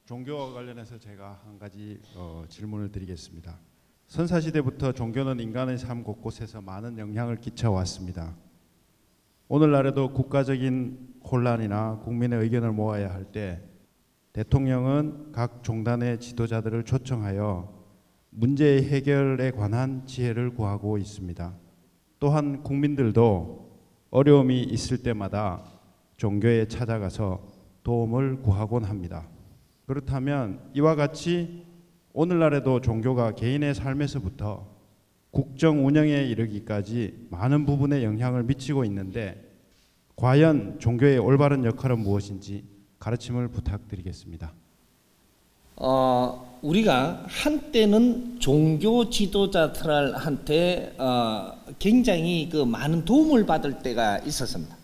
종교와 관련해서 제가 한 가지 질문을 드리겠습니다. 선사시대부터 종교는 인간의 삶 곳곳에서 많은 영향을 끼쳐왔습니다. 오늘날에도 국가적인 혼란이나 국민의 의견을 모아야 할 때 대통령은 각 종단의 지도자들을 초청하여 문제의 해결에 관한 지혜를 구하고 있습니다. 또한 국민들도 어려움이 있을 때마다 종교에 찾아가서 도움을 구하곤 합니다. 그렇다면 이와 같이 오늘날에도 종교가 개인의 삶에서부터 국정 운영에 이르기까지 많은 부분에 영향을 미치고 있는데 과연 종교의 올바른 역할은 무엇인지 가르침을 부탁드리겠습니다. 우리가 한때는 종교 지도자들한테 굉장히 많은 도움을 받을 때가 있었습니다.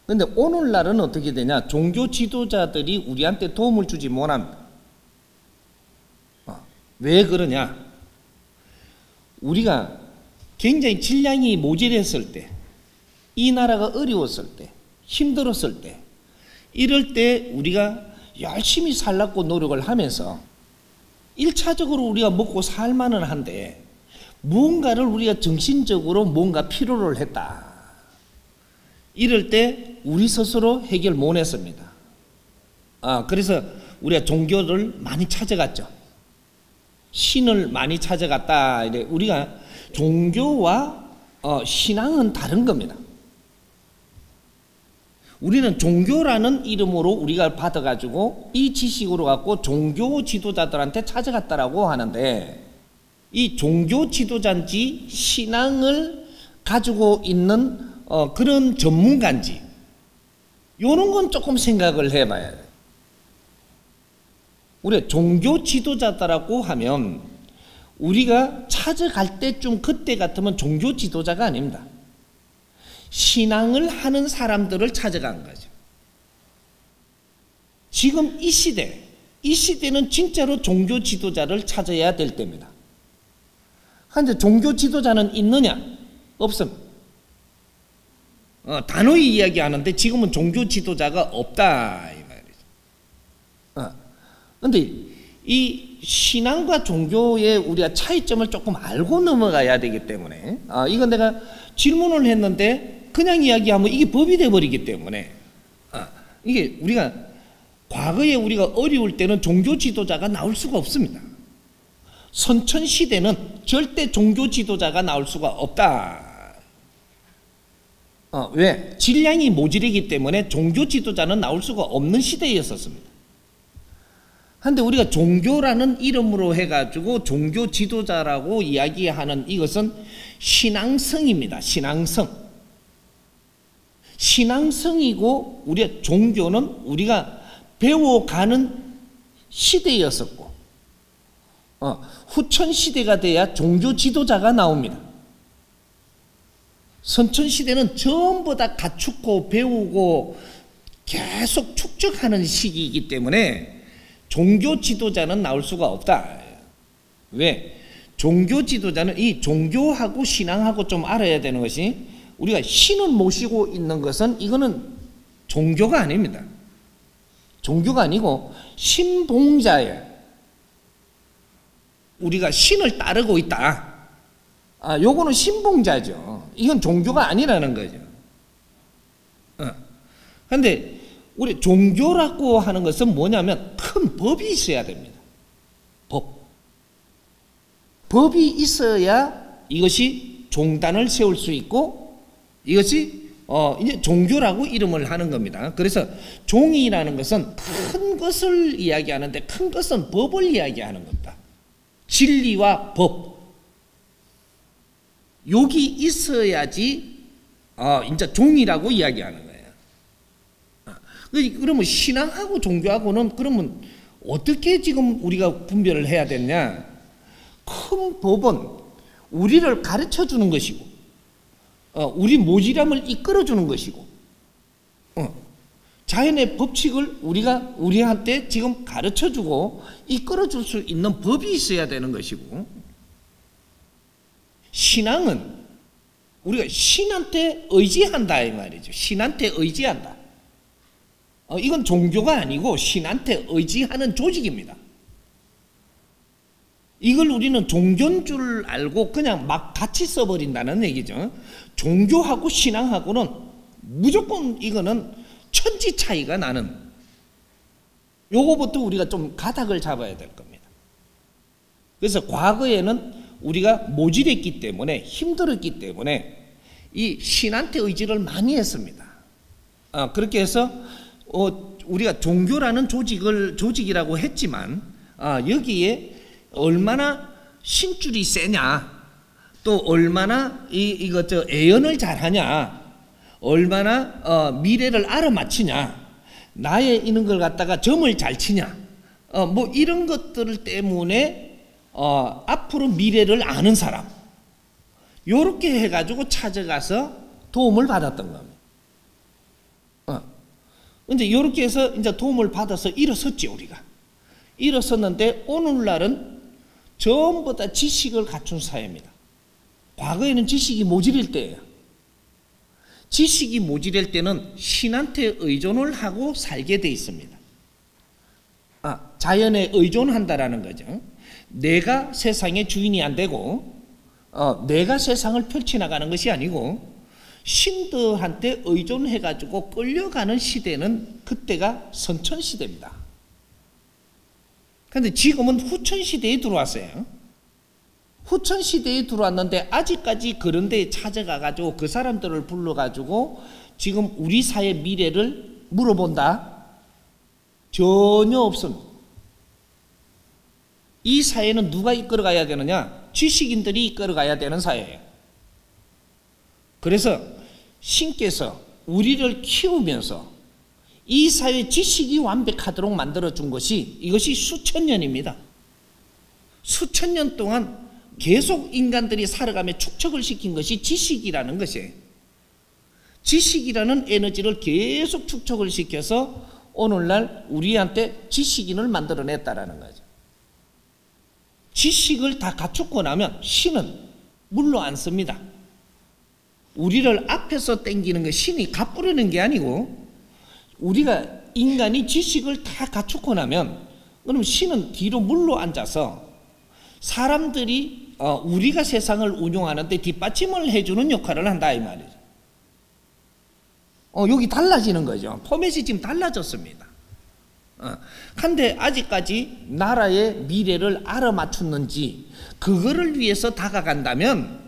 근데 오늘날은 어떻게 되냐? 종교 지도자들이 우리한테 도움을 주지 못합니다. 왜 그러냐? 우리가 굉장히 질량이 모자랐을 때, 이 나라가 어려웠을 때, 힘들었을 때, 이럴 때 우리가 열심히 살라고 노력을 하면서 1차적으로 우리가 먹고 살만은 한데 무언가를 우리가 정신적으로 뭔가 필요를 했다. 이럴 때 우리 스스로 해결 못 했습니다. 그래서 우리가 종교를 많이 찾아갔죠. 신을 많이 찾아갔다. 우리가 종교와 신앙은 다른 겁니다. 우리는 종교라는 이름으로 우리가 받아가지고 이 지식으로 갖고 종교 지도자들한테 찾아갔다라고 하는데, 이 종교 지도자인지 신앙을 가지고 있는 그런 전문가인지 이런 건 조금 생각을 해봐야 돼요. 우리가 종교 지도자다라고 하면 우리가 찾아갈 때쯤 그때 같으면 종교 지도자가 아닙니다. 신앙을 하는 사람들을 찾아간 거죠. 지금 이 시대는 진짜로 종교 지도자를 찾아야 될 때입니다. 그런데 종교 지도자는 있느냐? 없습니다. 단호히 이야기하는데 지금은 종교 지도자가 없다 이 말이죠. 그런데 이 신앙과 종교의 우리가 차이점을 조금 알고 넘어가야 되기 때문에 이건 내가 질문을 했는데 그냥 이야기하면 이게 법이 돼버리기 때문에 이게 우리가 과거에 우리가 어려울 때는 종교 지도자가 나올 수가 없습니다. 선천시대는 절대 종교 지도자가 나올 수가 없다. 왜? 질량이 모자라기 때문에 종교 지도자는 나올 수가 없는 시대였었습니다. 그런데 우리가 종교라는 이름으로 해가지고 종교 지도자라고 이야기하는 이것은 신앙성입니다. 신앙성이고 우리가 종교는 우리가 배워가는 시대였었고 후천시대가 돼야 종교 지도자가 나옵니다. 선천시대는 전부 다 갖추고 배우고 계속 축적하는 시기이기 때문에 종교 지도자는 나올 수가 없다. 왜? 종교 지도자는 이 종교하고 신앙하고 좀 알아야 되는 것이, 우리가 신을 모시고 있는 것은 이거는 종교가 아닙니다. 종교가 아니고 신봉자예요. 우리가 신을 따르고 있다. 요거는 신봉자죠. 이건 종교가 아니라는 거죠. 그런데 우리 종교라고 하는 것은 뭐냐면 큰 법이 있어야 됩니다. 법이 있어야 이것이 종단을 세울 수 있고 이것이 이제 종교라고 이름을 하는 겁니다. 그래서 종이라는 것은 큰 것을 이야기하는데 큰 것은 법을 이야기하는 겁니다. 진리와 법. 여기 있어야지 이제 종이라고 이야기하는 거예요. 그러면 신앙하고 종교하고는 그러면 어떻게 지금 우리가 분별을 해야 되냐? 큰 법은 우리를 가르쳐 주는 것이고 우리 모질함을 이끌어 주는 것이고 자연의 법칙을 우리한테 지금 가르쳐 주고 이끌어 줄 수 있는 법이 있어야 되는 것이고, 신앙은 우리가 신한테 의지한다 이 말이죠. 신한테 의지한다. 이건 종교가 아니고 신한테 의지하는 조직입니다. 이걸 우리는 종교인 줄 알고 그냥 막 같이 써버린다는 얘기죠. 종교하고 신앙하고는 무조건 이거는 천지 차이가 나는, 요거부터 우리가 좀 가닥을 잡아야 될 겁니다. 그래서 과거에는 우리가 모질했기 때문에, 힘들었기 때문에 이 신한테 의지를 많이 했습니다. 그렇게 해서 우리가 종교라는 조직이라고 했지만, 여기에 얼마나 신줄이 세냐, 또 얼마나 애연을 잘하냐, 얼마나 미래를 알아맞히냐, 나의 이런 걸 갖다가 점을 잘 치냐, 뭐 이런 것들 때문에 앞으로 미래를 아는 사람, 요렇게 해가지고 찾아가서 도움을 받았던 겁니다. 이제 요렇게 해서 이제 도움을 받아서 일어섰지. 우리가 일어섰는데 오늘날은 전부 다 지식을 갖춘 사회입니다. 과거에는 지식이 모자랄 때예요. 지식이 모자랄 때는 신한테 의존을 하고 살게 돼 있습니다. 자연에 의존한다라는 거죠. 내가 세상의 주인이 안 되고 내가 세상을 펼쳐나가는 것이 아니고 신들한테 의존해가지고 끌려가는 시대는 그때가 선천시대입니다. 그런데 지금은 후천시대에 들어왔어요. 후천시대에 들어왔는데 아직까지 그런 데에 찾아가가지고 그 사람들을 불러가지고 지금 우리 사회 미래를 물어본다? 전혀 없습니다. 이 사회는 누가 이끌어가야 되느냐? 지식인들이 이끌어가야 되는 사회예요. 그래서 신께서 우리를 키우면서 이 사회 지식이 완벽하도록 만들어준 것이, 이것이 수천 년입니다. 수천 년 동안 계속 인간들이 살아가며 축적을 시킨 것이 지식이라는 것이에요. 지식이라는 에너지를 계속 축적을 시켜서 오늘날 우리한테 지식인을 만들어냈다라는 거죠. 지식을 다 갖추고 나면 신은 물로 안 씁니다. 우리를 앞에서 땡기는 거, 신이 갚으려는 게 아니고, 우리가 인간이 지식을 다 갖추고 나면 그럼 신은 뒤로 물로 앉아서 사람들이 우리가 세상을 운용하는데 뒷받침을 해주는 역할을 한다 이 말이죠. 여기 달라지는 거죠. 포맷이 지금 달라졌습니다. 근데 아직까지 나라의 미래를 알아맞췄는지 그거를 위해서 다가간다면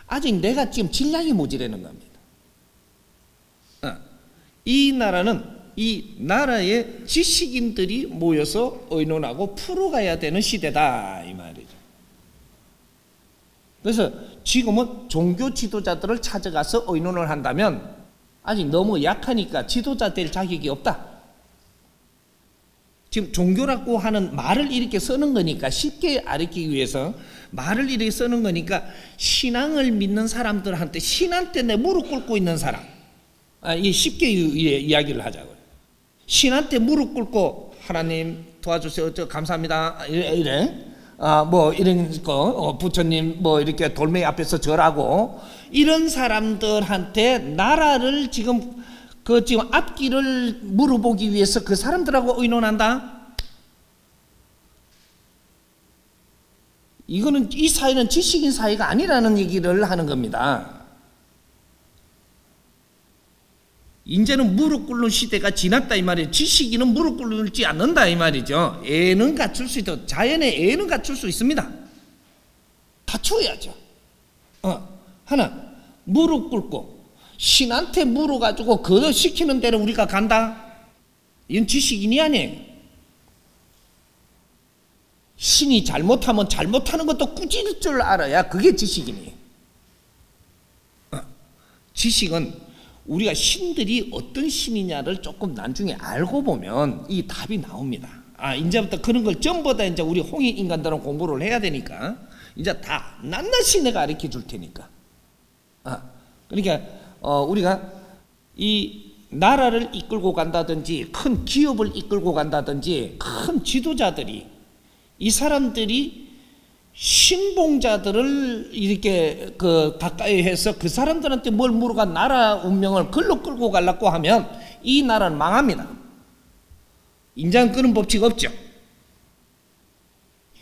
아직 내가 지금 질량이 모자라는 겁니다. 이 나라는 이 나라의 지식인들이 모여서 의논하고 풀어가야 되는 시대다 이 말이죠. 그래서 지금은 종교 지도자들을 찾아가서 의논을 한다면 아직 너무 약하니까 지도자 될 자격이 없다. 지금 종교라고 하는 말을 이렇게 쓰는 거니까, 쉽게 알리기 위해서 말을 이렇게 쓰는 거니까, 신앙을 믿는 사람들한테, 신한테 내 무릎 꿇고 있는 사람, 이 쉽게 이야기를 하자고요. 신한테 무릎 꿇고 하나님 도와주세요, 감사합니다, 이래 뭐 이런 거, 부처님 뭐 이렇게 돌멩이 앞에서 절하고, 이런 사람들한테 나라를 지금 지금 앞길을 물어보기 위해서 그 사람들하고 의논한다? 이거는 이 사회는 지식인 사회가 아니라는 얘기를 하는 겁니다. 이제는 무릎 꿇는 시대가 지났다 이 말이에요. 지식인은 무릎 꿇지 않는다 이 말이죠. 애는 갖출 수 있다. 자연의 애는 갖출 수 있습니다. 갖추어야죠. 하나, 무릎 꿇고 신한테 물어가지고 그거 시키는 대로 우리가 간다? 이건 지식인이 아니에요. 신이 잘못하면 잘못하는 것도 꾸짖을 줄 알아야 그게 지식인이에요. 지식은 우리가 신들이 어떤 신이냐를 조금 나중에 알고 보면 이 답이 나옵니다. 이제부터 그런 걸 전부 다 이제 우리 홍익 인간들은 공부를 해야 되니까 이제 다 낱낱이 내가 가르쳐 줄 테니까. 그러니까 우리가 이 나라를 이끌고 간다든지 큰 기업을 이끌고 간다든지 큰 지도자들이, 이 사람들이 신봉자들을 이렇게 가까이 해서 그 사람들한테 뭘 물어가 나라 운명을 글로 끌고 가려고 하면 이 나라는 망합니다. 인자는 그런 법칙 없죠.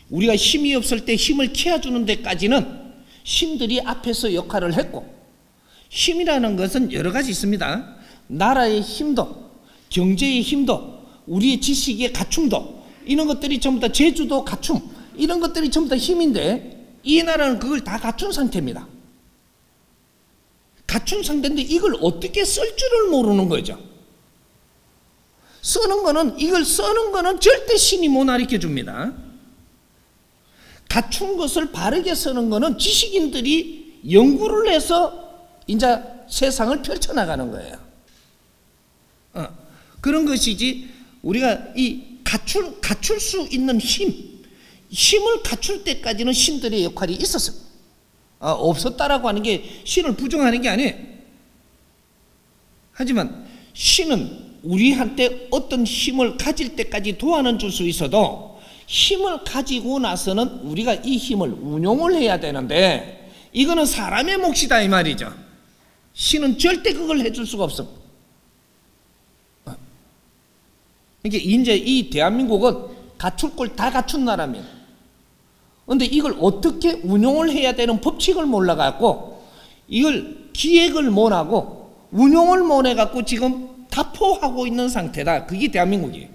우리가 힘이 없을 때 힘을 키워주는 데까지는 신들이 앞에서 역할을 했고, 힘이라는 것은 여러 가지 있습니다. 나라의 힘도, 경제의 힘도, 우리의 지식의 갖춤도, 이런 것들이 전부 다 제주도 갖춤, 이런 것들이 전부 다 힘인데, 이 나라는 그걸 다 갖춘 상태입니다. 갖춘 상태인데 이걸 어떻게 쓸 줄을 모르는 거죠. 이걸 쓰는 거는 절대 신이 못 가르쳐 줍니다. 갖춘 것을 바르게 쓰는 거는 지식인들이 연구를 해서 이제 세상을 펼쳐나가는 거예요. 그런 것이지, 우리가 이 갖출 수 있는 힘을 갖출 때까지는 신들의 역할이 있었습니다. 없었다라고 하는 게 신을 부정하는 게 아니에요. 하지만 신은 우리한테 어떤 힘을 가질 때까지 도와는 줄 수 있어도, 힘을 가지고 나서는 우리가 이 힘을 운용을 해야 되는데, 이거는 사람의 몫이다 이 말이죠. 신은 절대 그걸 해줄 수가 없습니다. 그러니까 이제 이 대한민국은 갖출 걸 다 갖춘 나라입니다. 그런데 이걸 어떻게 운용을 해야 되는 법칙을 몰라갖고, 이걸 기획을 못하고 운용을 못해갖고 지금 타포하고 있는 상태다. 그게 대한민국이에요.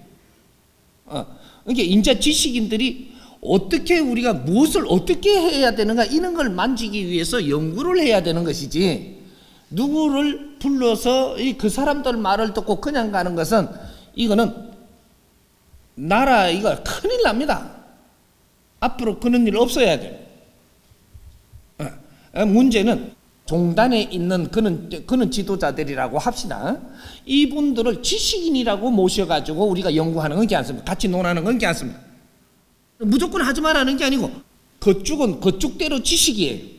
그러니까 인자 지식인들이 어떻게, 우리가 무엇을 어떻게 해야 되는가, 이런 걸 만지기 위해서 연구를 해야 되는 것이지, 누구를 불러서 그 사람들 말을 듣고 그냥 가는 것은, 이거는 나라 이거 큰일 납니다. 앞으로 그런 일 없어야 돼요. 문제는 종단에 있는 그런 지도자들이라고 합시다. 이분들을 지식인이라고 모셔가지고 우리가 연구하는 건 괜찮습니다. 같이 논하는 건 괜찮습니다. 무조건 하지 말라는 게 아니고, 그쪽은 그쪽대로 지식이에요.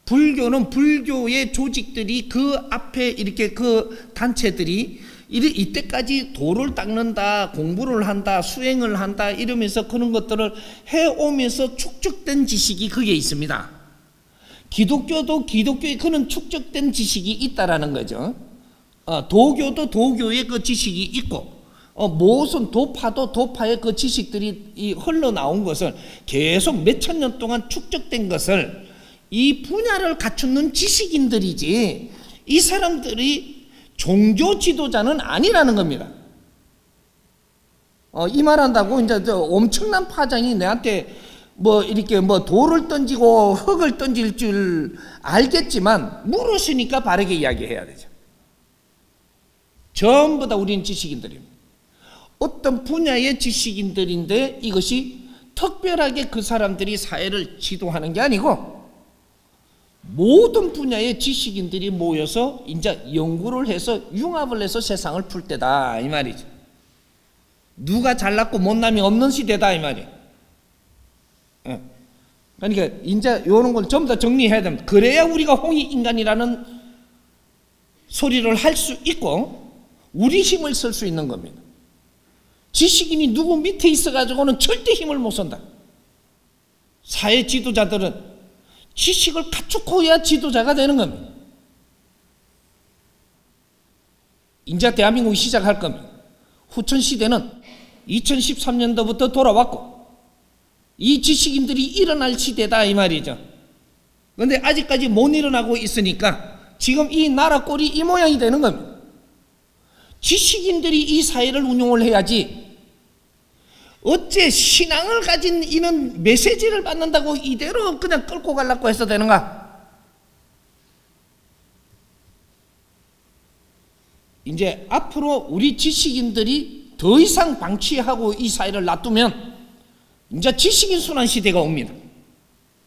불교는 불교의 조직들이 그 앞에 이렇게 그 단체들이 이때까지 도를 닦는다, 공부를 한다, 수행을 한다, 이러면서 그런 것들을 해오면서 축적된 지식이 그게 있습니다. 기독교도 기독교에 그런 축적된 지식이 있다라는 거죠. 도교도 도교의 그 지식이 있고, 무슨 도파도 도파의 그 지식들이 흘러나온 것을 계속 몇천 년 동안 축적된 것을, 이 분야를 갖추는 지식인들이지, 이 사람들이 종교 지도자는 아니라는 겁니다. 이 말한다고 이제 엄청난 파장이 내한테 이렇게 돌을 던지고 흙을 던질 줄 알겠지만, 물으시니까 바르게 이야기해야 되죠. 전부 다 우리는 지식인들입니다. 어떤 분야의 지식인들인데, 이것이 특별하게 그 사람들이 사회를 지도하는 게 아니고, 모든 분야의 지식인들이 모여서 이제 연구를 해서 융합을 해서 세상을 풀 때다 이 말이죠. 누가 잘났고 못남이 없는 시대다 이 말이에요. 그러니까 이제 이런 걸 전부 다 정리해야 됩니다. 그래야 우리가 홍익인간이라는 소리를 할 수 있고 우리 힘을 쓸 수 있는 겁니다. 지식인이 누구 밑에 있어가지고는 절대 힘을 못 쓴다. 사회 지도자들은 지식을 갖추고야 지도자가 되는 겁니다. 이제 대한민국이 시작할 겁니다. 후천시대는 2013년도부터 돌아왔고, 이 지식인들이 일어날 시대다 이 말이죠. 그런데 아직까지 못 일어나고 있으니까 지금 이 나라 꼴이 이 모양이 되는 겁니다. 지식인들이 이 사회를 운용을 해야지, 어째 신앙을 가진 이는 메시지를 받는다고 이대로 그냥 끌고 가려고 해서 되는가? 이제 앞으로 우리 지식인들이 더 이상 방치하고 이 사회를 놔두면 이제 지식인 순환 시대가 옵니다.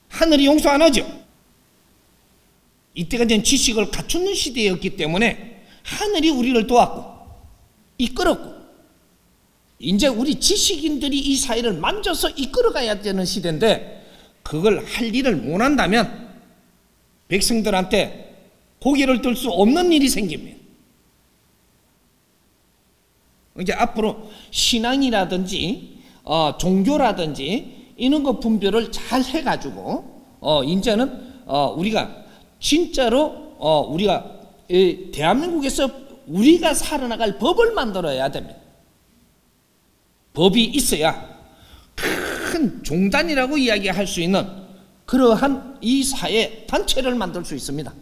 하늘이 용서 안 하죠. 이때가 전 지식을 갖추는 시대였기 때문에 하늘이 우리를 도왔고 이끌었고, 이제 우리 지식인들이 이 사회를 만져서 이끌어가야 되는 시대인데, 그걸 할 일을 못 한다면 백성들한테 고개를 들 수 없는 일이 생깁니다. 이제 앞으로 신앙이라든지 종교라든지 이런 거 분별을 잘 해가지고 이제는 우리가 진짜로 우리가 대한민국에서 우리가 살아나갈 법을 만들어야 됩니다. 법이 있어야 큰 종단이라고 이야기할 수 있는 그러한 이 사회 단체를 만들 수 있습니다.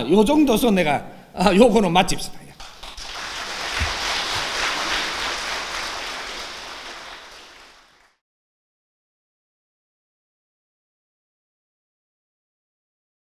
요 정도서 내가 요거는 맛집시다.